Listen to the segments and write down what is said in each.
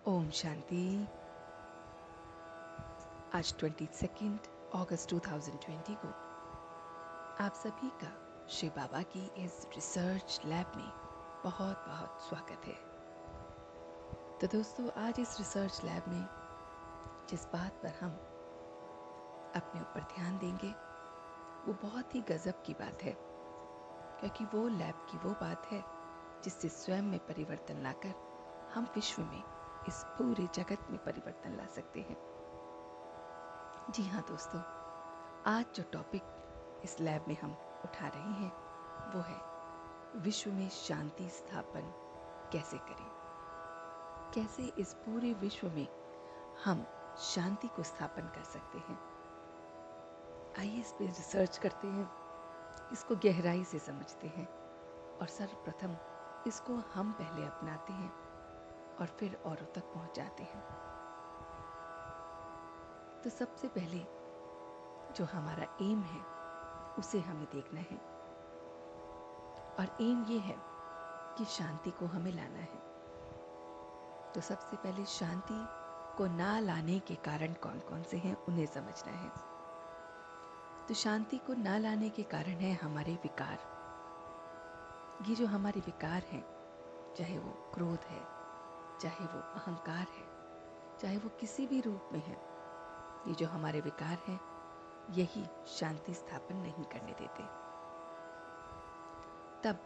ओम शांति। आज 22 अगस्त 2020 को आप सभी का श्री बाबा की इस रिसर्च लैब में बहुत बहुत स्वागत है। तो दोस्तों, आज इस रिसर्च लैब में जिस बात पर हम अपने ऊपर ध्यान देंगे वो बहुत ही गजब की बात है, क्योंकि वो लैब की वो बात है जिससे स्वयं में परिवर्तन लाकर हम विश्व में, इस पूरे जगत में परिवर्तन ला सकते हैं। जी हाँ दोस्तों, आज जो टॉपिक इस लैब में हम उठा रहे हैं वो है विश्व में शांति स्थापन कैसे करें। कैसे इस पूरे विश्व में हम शांति को स्थापन कर सकते हैं। आइए इस पे रिसर्च करते हैं, इसको गहराई से समझते हैं और सर्वप्रथम इसको हम पहले अपनाते हैं और फिर औरों तक पहुंचाते हैं। तो सबसे पहले जो हमारा एम है उसे हमें देखना है, और एम ये है कि शांति को हमें लाना है। तो सबसे पहले शांति को ना लाने के कारण कौन कौन से हैं उन्हें समझना है। तो शांति को ना लाने के कारण है हमारे विकार। ये जो हमारे विकार हैं, चाहे वो क्रोध है, चाहे वो अहंकार है, चाहे वो किसी भी रूप में है, ये जो हमारे विकार हैं यही शांति स्थापन नहीं करने देते। तब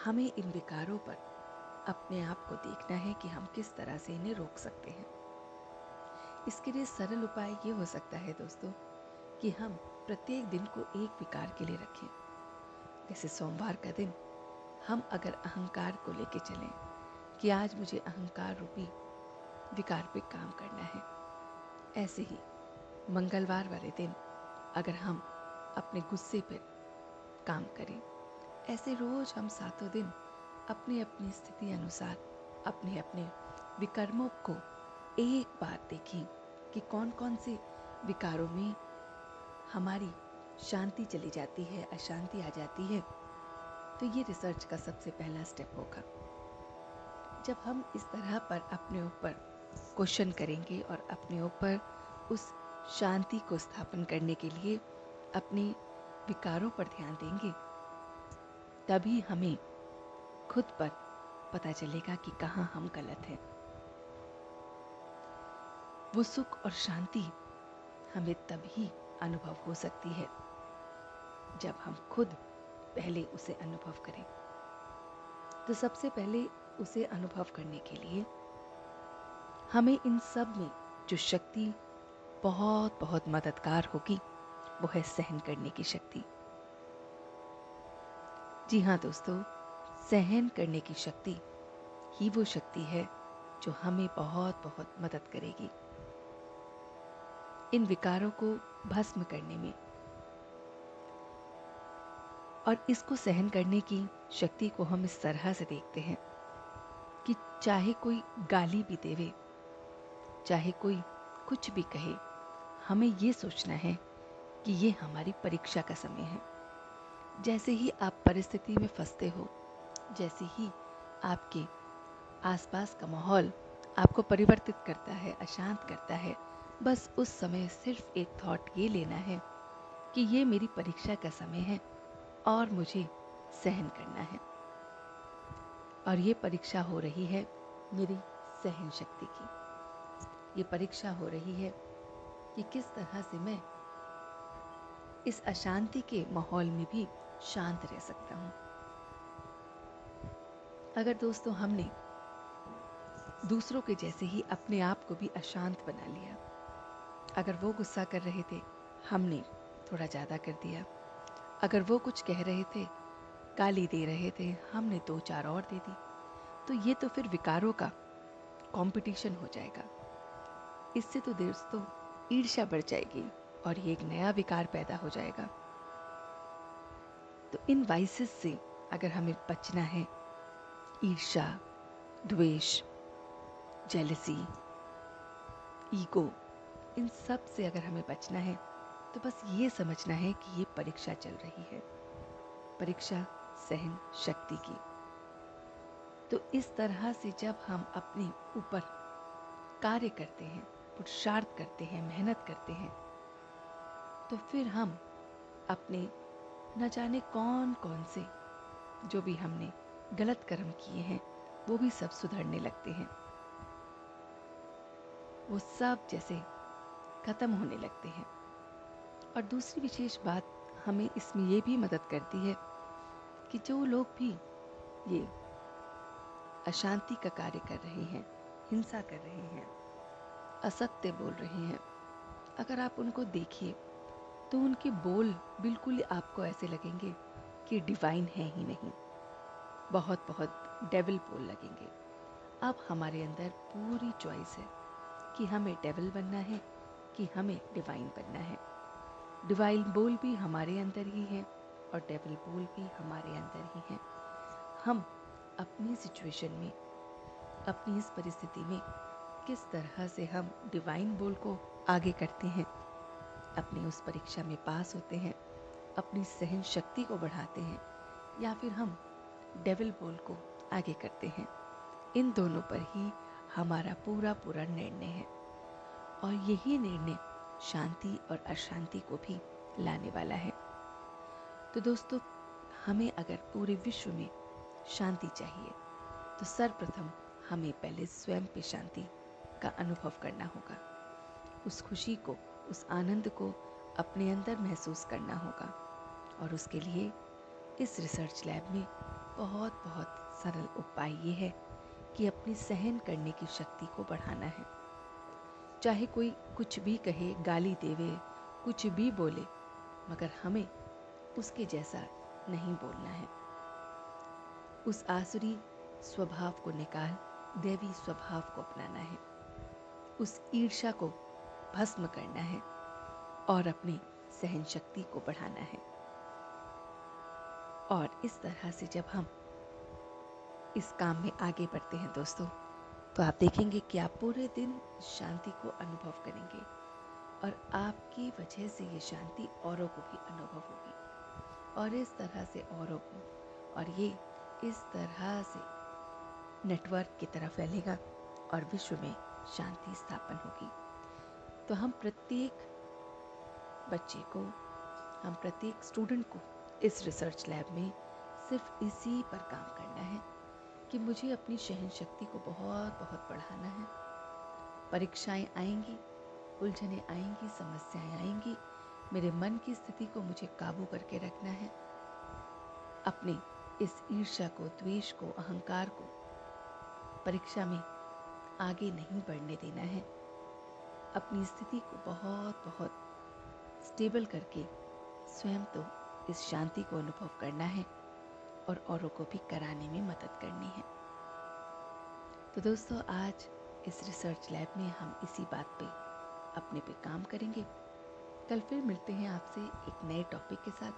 हमें इन विकारों पर अपने आप को देखना है कि हम किस तरह से इन्हें रोक सकते हैं। इसके लिए सरल उपाय ये हो सकता है दोस्तों कि हम प्रत्येक दिन को एक विकार के लिए रखें। जैसे सोमवार का दिन हम अगर अहंकार को लेके चलें कि आज मुझे अहंकार रूपी विकार पे काम करना है, ऐसे ही मंगलवार वाले दिन अगर हम अपने गुस्से पर काम करें, ऐसे रोज हम सातों दिन अपनी अपनी स्थिति अनुसार अपने अपने विकर्मों को एक बार देखें कि कौन कौन से विकारों में हमारी शांति चली जाती है, अशांति आ जाती है। तो ये रिसर्च का सबसे पहला स्टेप होगा। जब हम इस तरह पर अपने ऊपर क्वेश्चन करेंगे और अपने ऊपर उस शांति को स्थापन करने के लिए अपने विकारों पर ध्यान देंगे, तभी हमें खुद पर पता चलेगा कि कहाँ हम गलत हैं। वो सुख और शांति हमें तभी अनुभव हो सकती है जब हम खुद पहले उसे अनुभव करें। तो सबसे पहले उसे अनुभव करने के लिए हमें इन सब में जो शक्ति बहुत बहुत मददगार होगी वो है सहन करने की शक्ति। जी हाँ दोस्तों, सहन करने की शक्ति ही वो शक्ति है जो हमें बहुत बहुत मदद करेगी इन विकारों को भस्म करने में। और इसको सहन करने की शक्ति को हम इस तरह से देखते हैं कि चाहे कोई गाली भी देवे, चाहे कोई कुछ भी कहे, हमें ये सोचना है कि ये हमारी परीक्षा का समय है। जैसे ही आप परिस्थिति में फंसते हो, जैसे ही आपके आसपास का माहौल आपको परिवर्तित करता है, अशांत करता है, बस उस समय सिर्फ एक थॉट ये लेना है कि ये मेरी परीक्षा का समय है और मुझे सहन करना है। और ये परीक्षा हो रही है मेरी सहन शक्ति की। ये परीक्षा हो रही है कि किस तरह से मैं इस अशांति के माहौल में भी शांत रह सकता हूँ। अगर दोस्तों हमने दूसरों के जैसे ही अपने आप को भी अशांत बना लिया, अगर वो गुस्सा कर रहे थे, हमने थोड़ा ज़्यादा कर दिया, अगर वो कुछ कह रहे थे, गाली दे रहे थे, हमने 2-4 और दे दी, तो ये तो फिर विकारों का कंपटीशन हो जाएगा। इससे तो दोस्तों ईर्ष्या बढ़ जाएगी और ये एक नया विकार पैदा हो जाएगा। तो इन वाइसेस से अगर हमें बचना है, ईर्ष्या, द्वेष, जेलसी, ईगो, इन सब से अगर हमें बचना है, तो बस ये समझना है कि ये परीक्षा चल रही है, परीक्षा सहन शक्ति की। तो इस तरह से जब हम अपने ऊपर कार्य करते हैं, पुरुषार्थ करते हैं, मेहनत करते हैं, तो फिर हम अपने न जाने कौन कौन से जो भी हमने गलत कर्म किए हैं वो भी सब सुधरने लगते हैं। वो सब जैसे खत्म होने लगते हैं। और दूसरी विशेष बात हमें इसमें ये भी मदद करती है कि जो लोग भी ये अशांति का कार्य कर रहे हैं, हिंसा कर रहे हैं, असत्य बोल रहे हैं, अगर आप उनको देखिए तो उनके बोल बिल्कुल आपको ऐसे लगेंगे कि डिवाइन है ही नहीं, बहुत बहुत डेविल बोल लगेंगे। अब हमारे अंदर पूरी चॉइस है कि हमें डेविल बनना है कि हमें डिवाइन बनना है। डिवाइन बोल भी हमारे अंदर ही है और डेविल बोल भी हमारे अंदर ही है। हम अपनी सिचुएशन में, अपनी इस परिस्थिति में किस तरह से हम डिवाइन बोल को आगे करते हैं, अपनी उस परीक्षा में पास होते हैं, अपनी सहन शक्ति को बढ़ाते हैं, या फिर हम डेविल बोल को आगे करते हैं, इन दोनों पर ही हमारा पूरा पूरा निर्णय है। और यही निर्णय शांति और अशांति को भी लाने वाला है। तो दोस्तों, हमें अगर पूरे विश्व में शांति चाहिए तो सर्वप्रथम हमें पहले स्वयं पे शांति का अनुभव करना होगा। उस खुशी को, उस आनंद को अपने अंदर महसूस करना होगा। और उसके लिए इस रिसर्च लैब में बहुत बहुत सरल उपाय ये है कि अपनी सहन करने की शक्ति को बढ़ाना है। चाहे कोई कुछ भी कहे, गाली देवे, कुछ भी बोले, मगर हमें उसके जैसा नहीं बोलना है। उस आसुरी स्वभाव को निकाल दैवी स्वभाव को अपनाना है। उस ईर्ष्या को भस्म करना है और अपनी सहन शक्ति को बढ़ाना है। और इस तरह से जब हम इस काम में आगे बढ़ते हैं दोस्तों, तो आप देखेंगे कि आप पूरे दिन शांति को अनुभव करेंगे और आपकी वजह से ये शांति औरों को भी अनुभव होगी और इस तरह से औरों को, और ये इस तरह से नेटवर्क की तरह फैलेगा और विश्व में शांति स्थापन होगी। तो हम प्रत्येक बच्चे को, हम प्रत्येक स्टूडेंट को इस रिसर्च लैब में सिर्फ इसी पर काम करना है कि मुझे अपनी सहन शक्ति को बहुत बहुत बढ़ाना है। परीक्षाएं आएंगी, उलझनें आएंगी, समस्याएं आएंगी, मेरे मन की स्थिति को मुझे काबू करके रखना है। अपने इस ईर्ष्या को, द्वेष को, अहंकार को परीक्षा में आगे नहीं बढ़ने देना है। अपनी स्थिति को बहुत बहुत स्टेबल करके स्वयं तो इस शांति को अनुभव करना है और औरों को भी कराने में मदद करनी है। तो दोस्तों, आज इस रिसर्च लैब में हम इसी बात पे अपने पे काम करेंगे। कल फिर मिलते हैं आपसे एक नए टॉपिक के साथ।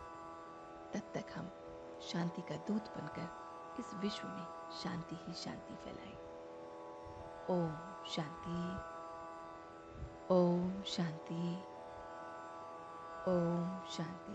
तब तक हम शांति का दूत बनकर इस विश्व में शांति ही शांति फैलाएं। ओम शांति, ओम शांति, ओम शांति।